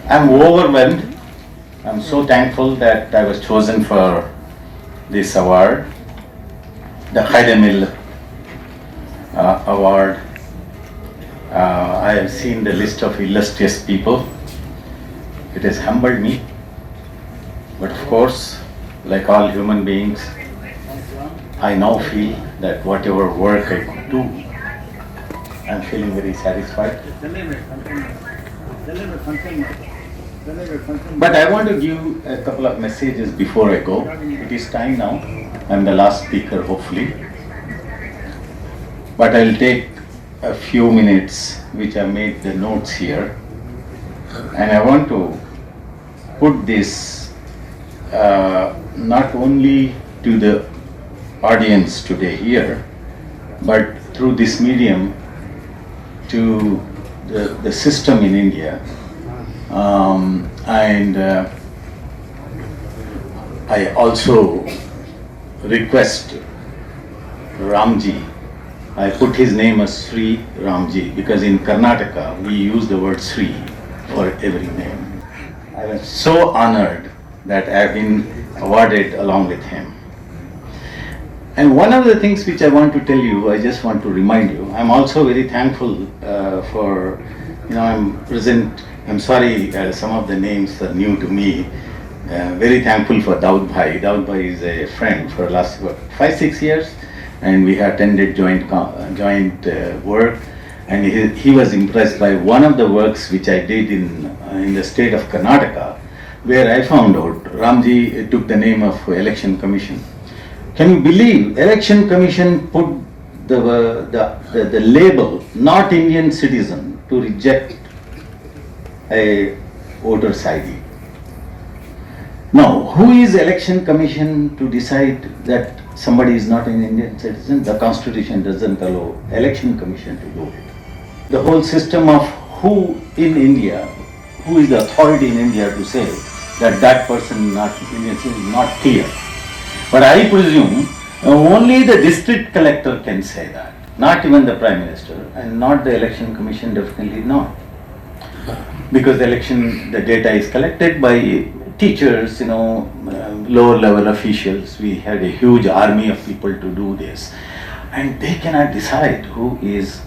I'm overwhelmed. I'm so thankful that I was chosen for this award, the Khaidamil award. I have seen the list of illustrious people. It has humbled me. But of course, like all human beings, I now feel that whatever work I could do, I'm feeling very satisfied. But I want to give a couple of messages before I go. It is time now. I'm the last speaker, hopefully. But I'll take a few minutes, which I made the notes here. And I want to put this not only to the audience today here, but through this medium to the system in India. I also request Ramji. I put his name as Sri Ramji because in Karnataka we use the word Sri for every name. I was so honored that I have been awarded along with him. And one of the things which I want to tell you, I just want to remind you, I'm also very thankful for, I'm present. I'm sorry, some of the names are new to me. Very thankful for Daud Bhai. Daud Bhai is a friend for the last 5-6 years, and we have attended joint work. And he was impressed by one of the works which I did in the state of Karnataka, where I found out Ramji took the name of Election Commission. Can you believe Election Commission put the label not Indian citizen to reject a voter's ID? Now, who is Election Commission to decide that somebody is not an Indian citizen? The Constitution doesn't allow Election Commission to do it. The whole system of who in India, who is the authority in India to say that person is not Indian citizen is not clear. But I presume only the district collector can say that, not even the Prime Minister, and not the Election Commission, definitely not. Because the data is collected by teachers, lower level officials. We had a huge army of people to do this. And they cannot decide who is.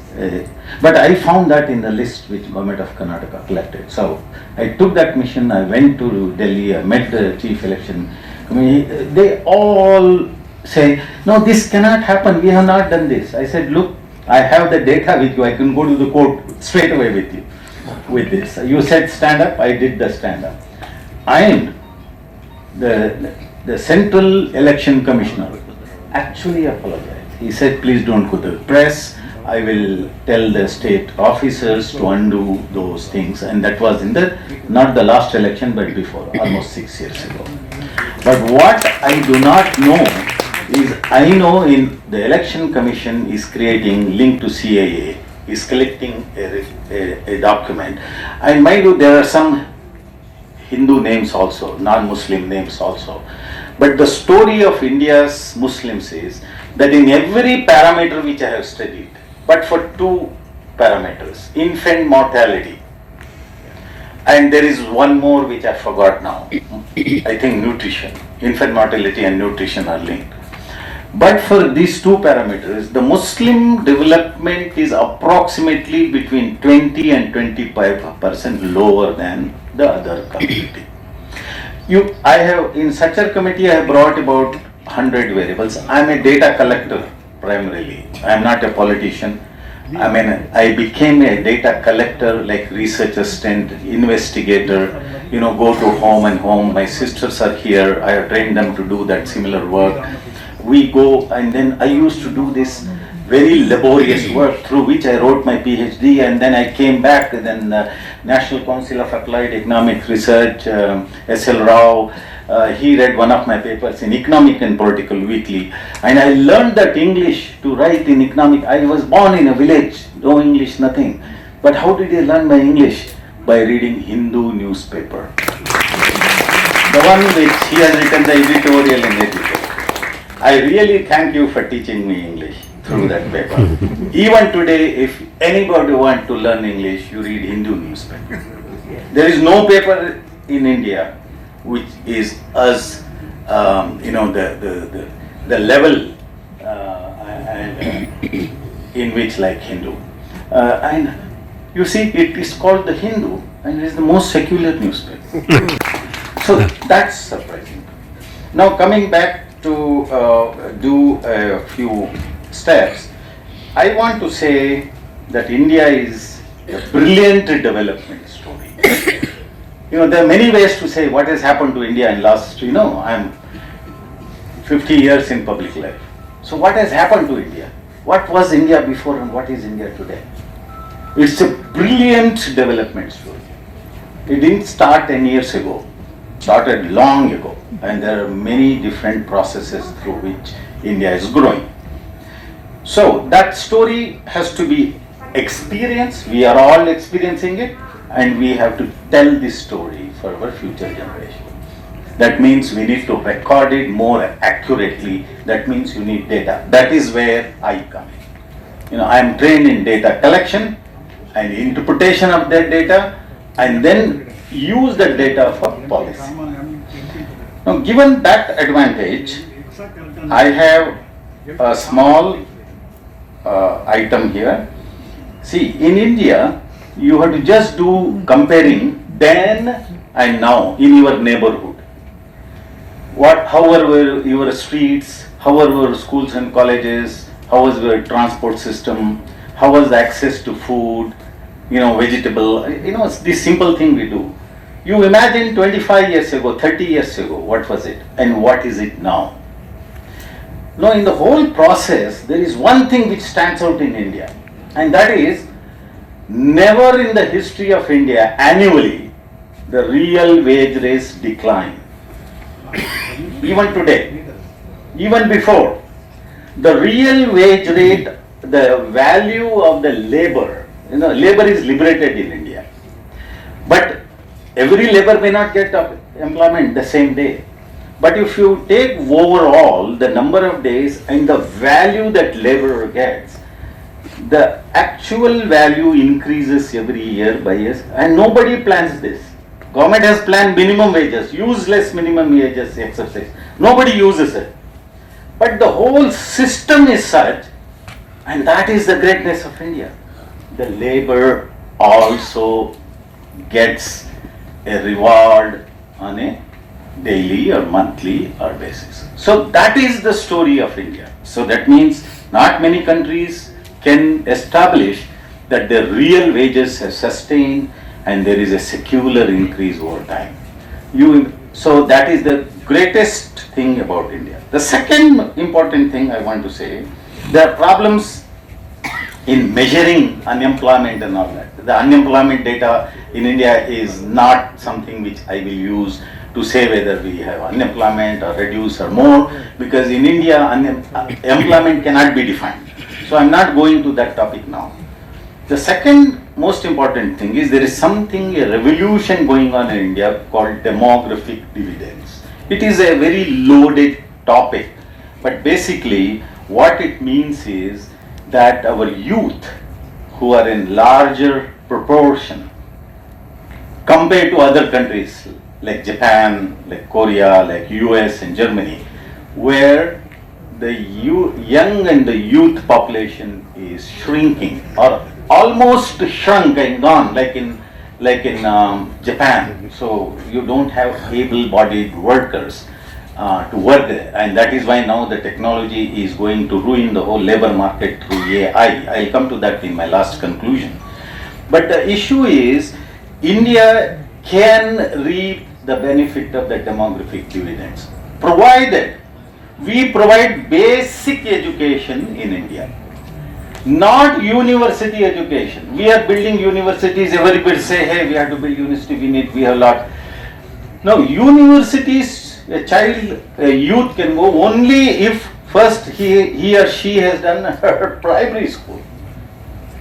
But I found that in the list which Government of Karnataka collected. So I took that mission, I went to Delhi, I met the Chief Election Committee. They all say, no, this cannot happen, we have not done this. I said, look, I have the data with you, I can go to the court straight away with you. With this. You said stand up, I did the stand up. And the Central Election Commissioner actually apologized. He said, please don't go to the press. I will tell the state officers to undo those things. And that was in not the last election, but before, almost 6 years ago. But what I do not know is, I know in the Election Commission is creating link to CIA, is collecting a document. And mind you, there are some Hindu names also, non-Muslim names also. But the story of India's Muslims is that in every parameter which I have studied, but for 2 parameters, infant mortality, and there is one more which I forgot now, I think nutrition, infant mortality and nutrition are linked. But for these 2 parameters, the Muslim development is approximately between 20 and 25% lower than the other community. I have, in Sachar committee, I have brought about 100 variables. I am a data collector primarily. I am not a politician. I became a data collector, like research assistant, investigator, go to home and home. My sisters are here. I have trained them to do that similar work. We go, and then I used to do this very laborious work through which I wrote my PhD, and then I came back, and then National Council of Applied Economic Research, S.L. Rao, he read one of my papers in Economic and Political Weekly, and I learned that English to write in economic. I was born in a village, no English, nothing. But how did I learn my English? By reading Hindu newspaper. The one which he has written the editorial in it. I really thank you for teaching me English through that paper. Even today, if anybody wants to learn English, you read Hindu newspaper. There is no paper in India which is as the level in which like Hindu. And you see, it is called the Hindu, and it is the most secular newspaper. So that's surprising. Now coming back to do a few steps, I want to say that India is a brilliant development story. There are many ways to say what has happened to India in last, I'm 50 years in public life. So what has happened to India? What was India before and what is India today? It's a brilliant development story. It didn't start 10 years ago. It started long ago. And there are many different processes through which India is growing. So that story has to be experienced. We are all experiencing it, and we have to tell this story for our future generation. That means we need to record it more accurately. That means you need data. That is where I come in. I am trained in data collection and interpretation of that data, and then use that data for policy. Now, given that advantage, I have a small item here. See, in India, you have to just do comparing then and now in your neighborhood. How were your streets, how were your schools and colleges, how was your transport system, how was the access to food, vegetable, it's this simple thing we do. You imagine 25 years ago, 30 years ago, what was it and what is it now? Now, in the whole process, there is one thing which stands out in India, and that is never in the history of India annually the real wage rates decline. Even today, even before, the real wage rate, the value of the labor, labor is liberated in India. But every labor may not get employment the same day. But if you take overall the number of days and the value that laborer gets, the actual value increases every year by years, and nobody plans this. Government has planned minimum wages, useless minimum wages exercise. Nobody uses it. But the whole system is such, and that is the greatness of India. The labor also gets a reward on a daily or monthly or basis. So that is the story of India. So that means not many countries can establish that their real wages have sustained and there is a secular increase over time. So that is the greatest thing about India. The second important thing I want to say, there are problems in measuring unemployment and all that. The unemployment data in India is not something which I will use to say whether we have unemployment or reduce or more, because in India employment cannot be defined. So I'm not going to that topic now. The second most important thing is there is something, a revolution going on in India called demographic dividends. It is a very loaded topic, but basically what it means is that our youth, who are in larger proportion compared to other countries like Japan, like Korea, like US and Germany, where the young and the youth population is shrinking or almost shrunk and gone, like in Japan. So you don't have able-bodied workers to work there, and that is why now the technology is going to ruin the whole labor market through AI. I'll come to that in my last conclusion. But the issue is India can reap the benefit of the demographic dividends, provided we provide basic education in India, not university education. We are building universities, everybody say, hey, we have to build university, we have a lot. No, universities, a youth can go only if first he or she has done her primary school.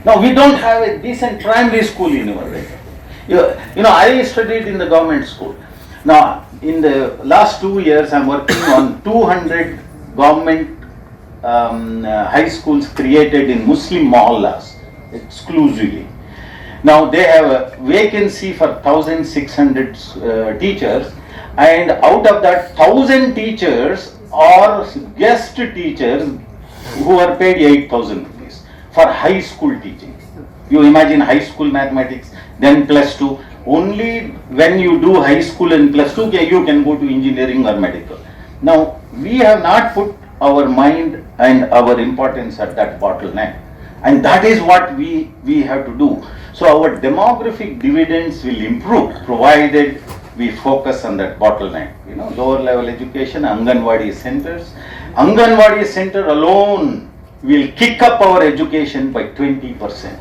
Now, we don't have a decent primary school in our area. I studied in the government school. Now, in the last 2 years, I'm working on 200 government high schools created in Muslim mohallas exclusively. Now they have a vacancy for 1,600 teachers, and out of that 1,000 teachers are guest teachers who are paid 8,000 rupees for high school teaching. You imagine high school mathematics, then plus 2. Only when you do high school and plus 2, you can go to engineering or medical. Now, we have not put our mind and our importance at that bottleneck. And that is what we have to do. So our demographic dividends will improve provided we focus on that bottleneck. You know, lower level education, Anganwadi centers. Anganwadi center alone will kick up our education by 20%.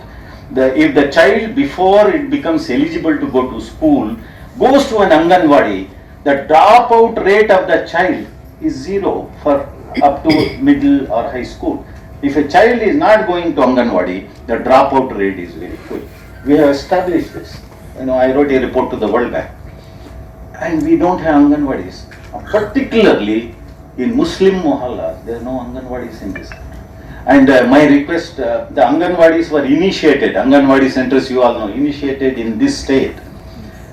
If the child, before it becomes eligible to go to school, goes to an Anganwadi, the dropout rate of the child is zero for up to middle or high school. If a child is not going to Anganwadi, the dropout rate is very quick. We have established this. You know, I wrote a report to the World Bank, and we don't have Anganwadis. Particularly in Muslim mohallas, there are no Anganwadis in this country. And my request, the Anganwadis were initiated, Anganwadi centers you all know, initiated in this state.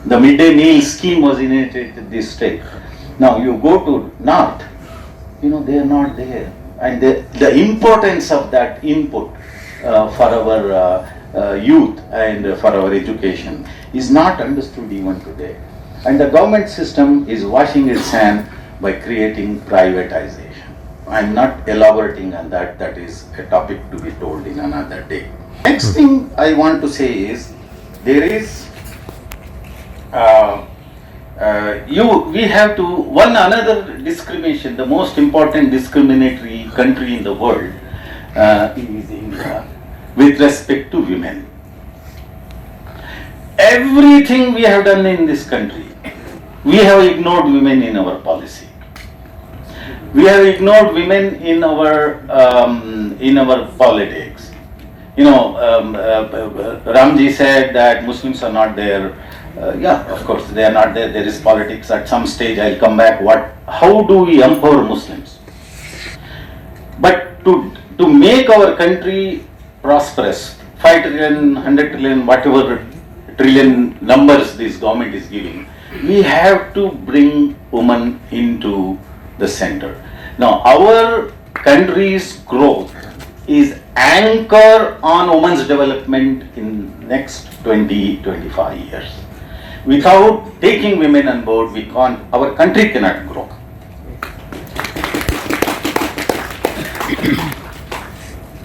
The midday meal scheme was initiated in this state. Now you go to North, you know, they are not there. And the importance of that input for our youth and for our education is not understood even today. And the government system is washing its hand by creating privatization. I'm not elaborating on that, that is a topic to be told in another day. Next thing I want to say is, there is, we have to, another discrimination, the most important discriminatory country in the world is India with respect to women. Everything we have done in this country, we have ignored women in our policy. We have ignored women in our politics. You know, Ramji said that Muslims are not there. Yeah, of course they are not there. There is politics. At some stage, I'll come back. How do we empower Muslims? But to make our country prosperous, 5 trillion, 100 trillion, whatever trillion numbers this government is giving, we have to bring women into the center. Now, our country's growth is anchored on women's development in next 20-25 years. Without taking women on board, our country cannot grow.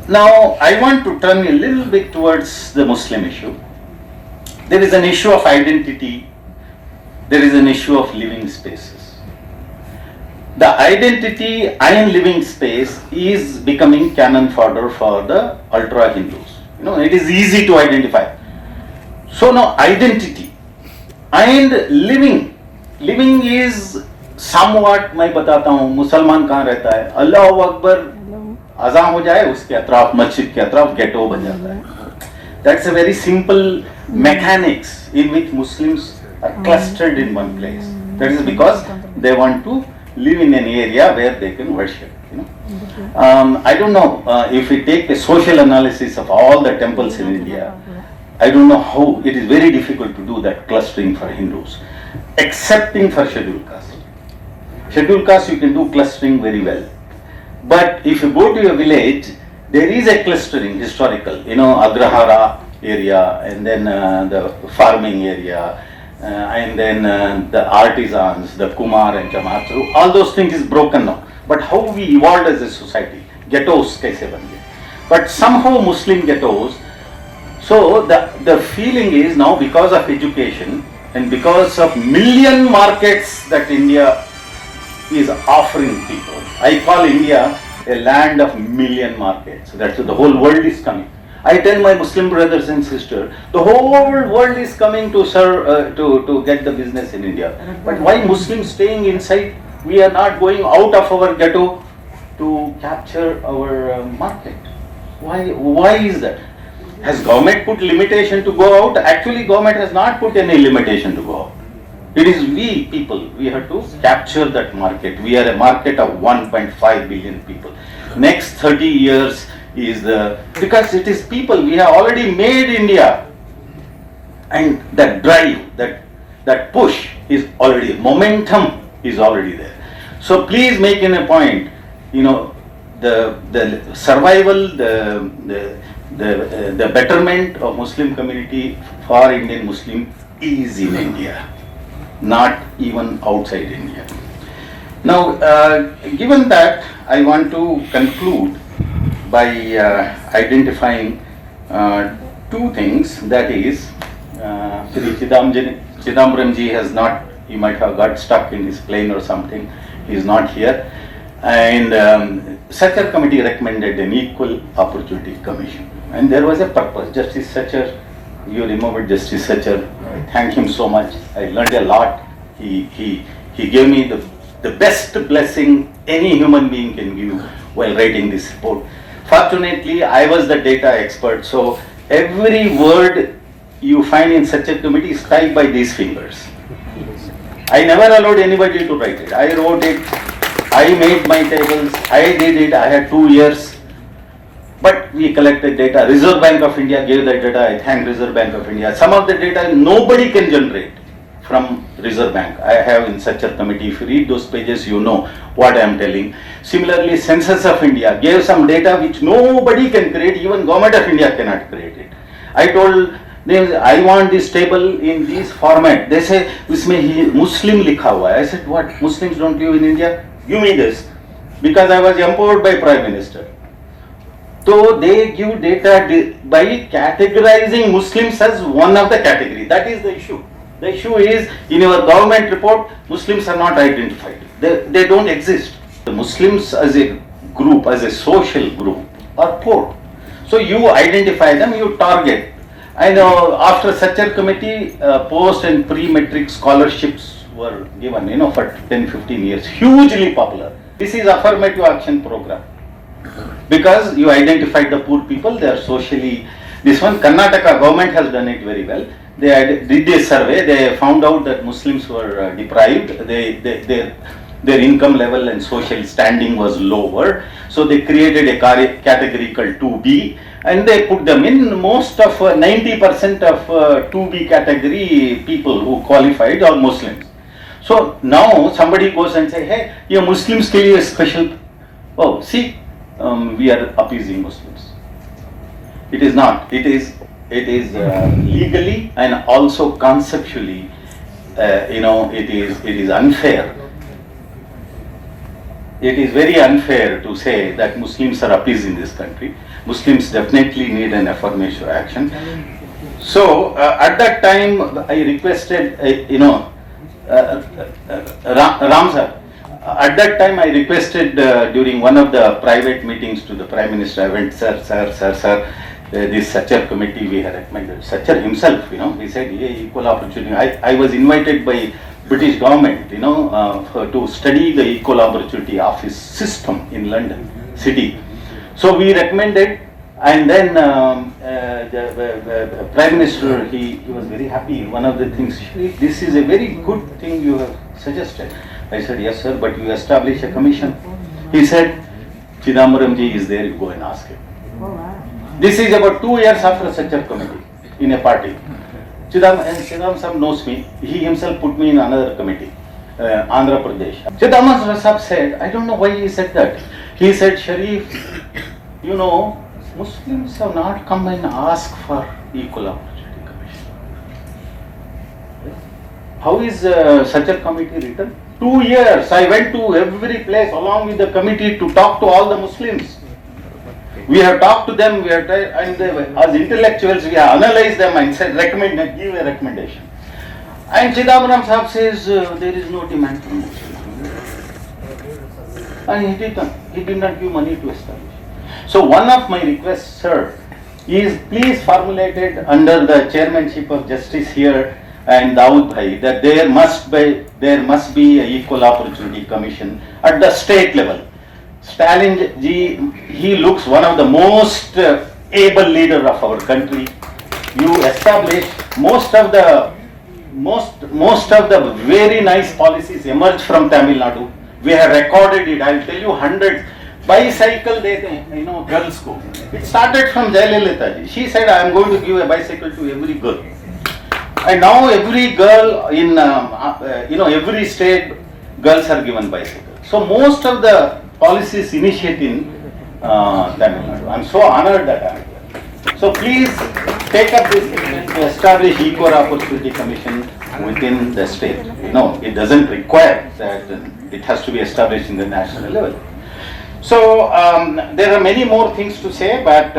Now, I want to turn a little bit towards the Muslim issue. There is an issue of identity. There is an issue of living spaces. The identity and living space is becoming cannon fodder for the ultra Hindus. You know, it is easy to identify. So now identity and living is somewhat, मैं बताता हूँ, मुसलमान कहाँ रहता है, अल्लाह अकबर अज़ान हो जाए, उसके अतराफ मस्जिद के अतराफ गेटो बन जाता है. That's a very simple mechanics in which Muslims are clustered in one place. That is because they want to live in an area where they can worship. You know, I don't know if we take a social analysis of all the temples in India. I don't know how. It is very difficult to do that clustering for Hindus, excepting for scheduled caste. Scheduled caste you can do clustering very well, but if you go to a village, there is a clustering historical. You know, Agrahara area, and then the farming area. And then the artisans, the Kumar and Jamaat, so all those things is broken now. But how we evolved as a society, ghettos kaise ban gaye. But somehow Muslim ghettos, so the feeling is now because of education and because of million markets that India is offering people. I call India a land of million markets. That's the whole world is coming. I tell my Muslim brothers and sisters, the whole world is coming to serve, to get the business in India. But why Muslims staying inside? We are not going out of our ghetto to capture our market. Why is that? Has government put limitation to go out? Actually, government has not put any limitation to go out. It is we people, we have to capture that market. We are a market of 1.5 billion people. Next 30 years is because it is people, we have already made India And that drive, that push is already, momentum is already there. So please make it a point, the survival, the betterment of Muslim community for Indian Muslim is in India, not even outside India. Now, given that, I want to conclude by identifying two things. That is, Shri Chidambaram ji has not, he might have got stuck in his plane or something, he is not here. And Sachar committee recommended an equal opportunity commission. And there was a purpose. Justice Sachar, you remember Justice Sachar, I thank him so much. I learned a lot. He gave me the best blessing any human being can give while writing this report. Fortunately, I was the data expert, so every word you find in such a committee is typed by these fingers. I never allowed anybody to write it. I wrote it, I made my tables, I did it, I had 2 years. But we collected data. Reserve Bank of India gave that data. I thank Reserve Bank of India. Some of the data nobody can generate from Reserve Bank. I have in such a committee. If you read those pages, you know what I am telling. Similarly, Census of India gave some data which nobody can create. Even Government of India cannot create it. I told them, I want this table in this format. They say, "Isme Muslim likha hua hai." I said, what? Muslims don't live in India? Give me this. Because I was empowered by Prime Minister. So they give data by categorizing Muslims as one of the category. That is the issue. The issue is, in your government report, Muslims are not identified. They don't exist. The Muslims as a group, as a social group, are poor. So you identify them, you target. I know after Sachar committee, post and pre-matric scholarships were given, for 10-15 years. Hugely popular. This is affirmative action program. Because you identified the poor people, they are socially, this one Karnataka government has done it very well. They did a survey, they found out that Muslims were deprived, their income level and social standing was lower. So they created a category called 2B and they put them in. Most of 90% of 2B category people who qualified are Muslims. So now somebody goes and say, hey, you Muslims ke liye special, oh see, we are appeasing Muslims. It is not. It is legally and also conceptually, it is unfair. It is very unfair to say that Muslims are appeasing this country. Muslims definitely need an affirmative action. So at that time, I requested, Ram sir. At that time, I requested during one of the private meetings to the Prime Minister, I went, sir, this Sachar committee we had recommended. Sachar himself, he said, yeah, equal opportunity. I was invited by British government, to study the equal opportunity office system in London city. So we recommended, and then the Prime Minister, he was very happy. One of the things, this is a very good thing you have suggested. I said, yes sir, but you establish a commission. He said, Chidambaram ji is there, you go and ask him. This is about 2 years after Sachar committee in a party. Chidambaram sahab knows me. He himself put me in another committee, Andhra Pradesh. Chidambaram sahab said, I don't know why he said that. He said, Shareef, Muslims have not come and asked for equal opportunity commission. How is Sachar committee written? 2 years, I went to every place along with the committee to talk to all the Muslims. We have talked to them, and as intellectuals, we have analyzed them and said, give a recommendation. And Chidambaram Sahib says, there is no demand from Muslims. And he did not give money to establish. So one of my requests, sir, is please formulate it under the chairmanship of Justice here and Dawood Bhai, that there must be an equal opportunity commission at the state level. Stalin ji, he looks one of the most able leader of our country. You establish most of the very nice policies emerged from Tamil Nadu. We have recorded it. I will tell you hundreds. Bicycle, girls school. It started from Jayalalitha ji. She said, I am going to give a bicycle to every girl. And now every girl in, every state, girls are given bicycle. So most of the policies initiate in Tamil Nadu. I'm so honored that I'm here. So please take up this to establish Equal Opportunity Commission within the state. No, it doesn't require that it has to be established in the national level. So there are many more things to say, but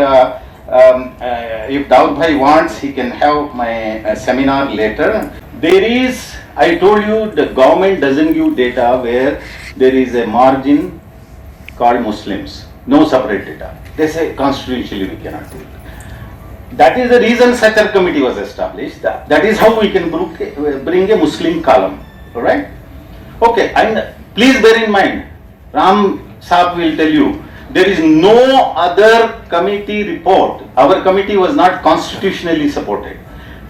if Daud Bhai wants, he can have my seminar later. There is, I told you, the government doesn't give data where there is a margin called Muslims. No separate data. They say constitutionally we cannot do it. That is the reason Sachar committee was established. That is how we can bring a Muslim column. Alright? Okay, and please bear in mind, Ram Saab will tell you, there is no other committee report. Our committee was not constitutionally supported,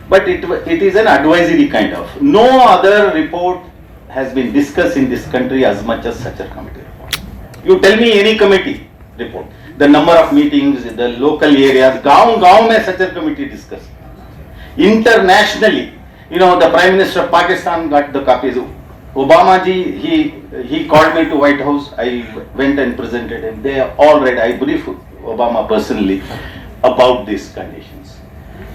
but it is an advisory kind of. No other report has been discussed in this country as much as such a committee report. You tell me any committee report, the number of meetings, the local areas, gaon mein such a committee discussed. Internationally, the Prime Minister of Pakistan got the copies. Obama ji, he called me to White House. I went and presented him. They all read. I briefed Obama personally about these conditions.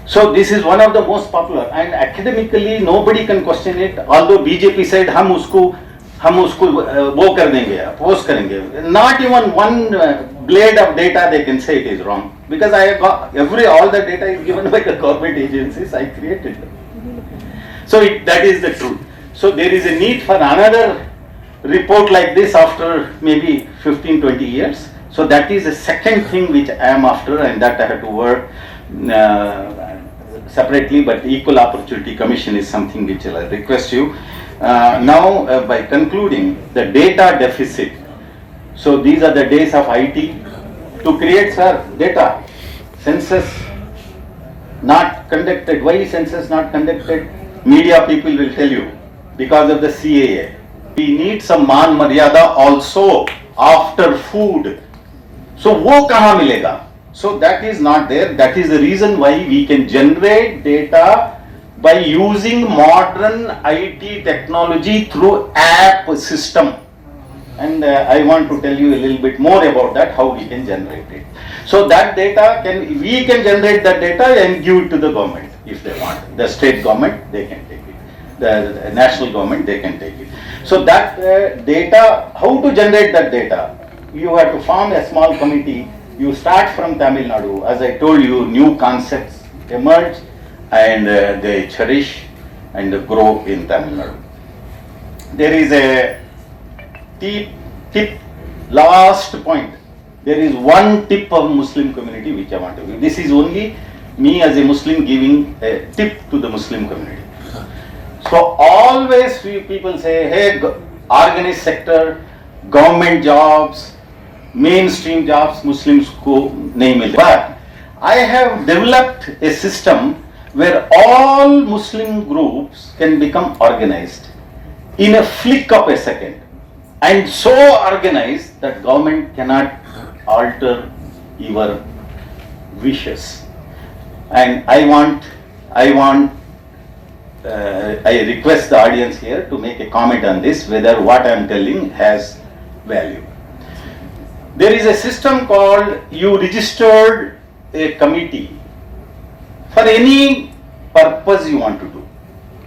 So this is one of the most popular, and academically nobody can question it. Although BJP said हम उसको वो कर देंगे, oppose करेंगे. Not even one blade of data they can say it is wrong, because I got all the data is given by the government agencies. I created them. So that is the truth. So there is a need for another report like this after maybe 15-20 years. So that is the second thing which I am after, and that I have to work separately, but Equal Opportunity Commission is something which I request you. Now by concluding the data deficit. So these are the days of IT to create data. Census not conducted. Why census not conducted? Media people will tell you. Because of the CAA. We need some man maryada also after food. So wo kahan milega? So that is not there. That is the reason why we can generate data by using modern IT technology through app system. And I want to tell you a little bit more about that, how we can generate it. So that data we can generate that data and give it to the government if they want. The state government, they can take it. The national government, they can take it. So that data, how to generate that data? You have to form a small committee. You start from Tamil Nadu. As I told you, new concepts emerge and they cherish and grow in Tamil Nadu. There is a tip, last point. There is one tip of Muslim community which I want to give. This is only me as a Muslim giving a tip to the Muslim community. So always people say, hey, organized sector, government jobs, mainstream jobs, Muslims ko nahi milte. But I have developed a system where all Muslim groups can become organized in a flick of a second, and so organized that government cannot alter your wishes. And I request the audience here to make a comment on this, whether what I am telling has value. There is a system called, you registered a committee for any purpose you want to do.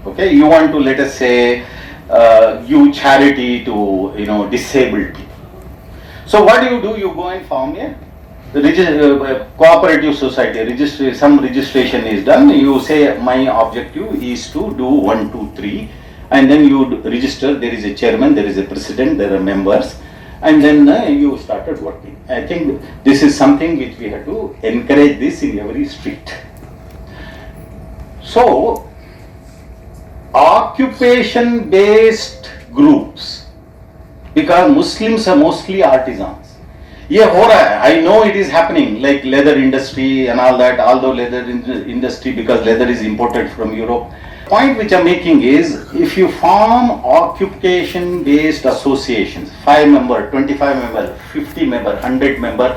Okay, you want to, let us say, give charity to disabled people. So what do? You go and form a cooperative society. Some registration is done. You say my objective is to do 1, 2, 3, and then you register. There is a chairman, there is a president, there are members, and then you started working. I think this is something which we have to encourage this in every street. So occupation based groups, because Muslims are mostly artisans. ये हो रहा है, I know it is happening, like leather industry and all that, although leather industry, because leather is imported from Europe. Point which I'm making is, if you form occupation based associations, 5 member, 25 member, 50 member, 100 member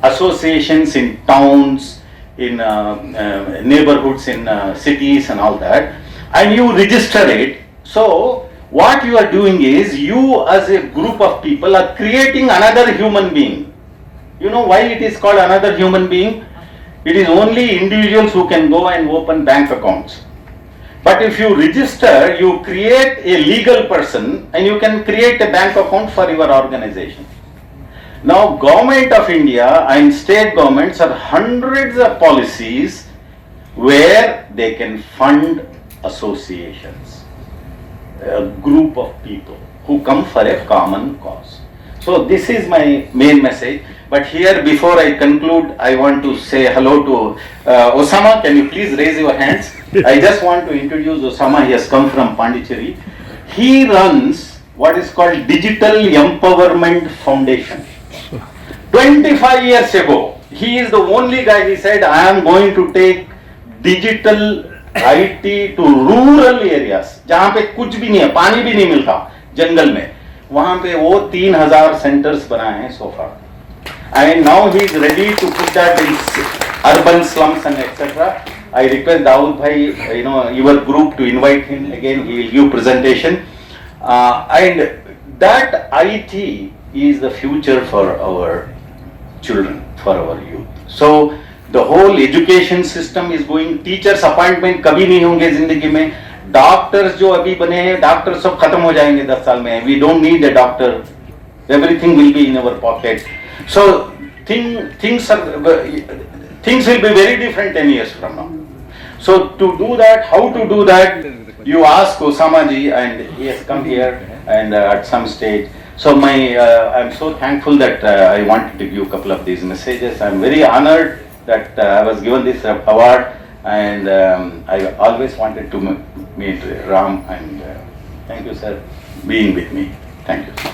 associations in towns, in neighborhoods in cities and all that, and you register it. So what you are doing is, you as a group of people are creating another human being. You know why it is called another human being? It is only individuals who can go and open bank accounts. But if you register, you create a legal person and you can create a bank account for your organization. Now, Government of India and state governments are hundreds of policies where they can fund associations, a group of people who come for a common cause. So this is my main message. But here, before I conclude, I want to say hello to Osama. Can you please raise your hands? I just want to introduce Osama. He has come from Pondicherry. He runs what is called Digital Empowerment Foundation. 25 years ago, he is the only guy. He said, I am going to take digital IT to rural areas, जहाँ पे कुछ भी नहीं है, पानी भी नहीं मिलता जंगल में, वहाँ पे वो 3000 सेंटर्स बनाए हैं so far. And now he is ready to put that in urban slums and etc. I request Dawood bhai, your group to invite him again. He will give presentation. And that IT is the future for our children, for our youth. So the whole education system is going. Teachers appointment कभी नहीं होंगे जिंदगी में. Doctors जो अभी बने हैं, doctors सब खत्म हो जाएंगे 10 साल में. We don't need a doctor. Everything will be in our pocket. So things will be very different 10 years from now. So to do that, how to do that, you ask Osama ji, and he has come here and at some stage. So I'm so thankful that I wanted to give a couple of these messages. I'm very honored that I was given this award, and I always wanted to meet Ram, and thank you sir, being with me. Thank you.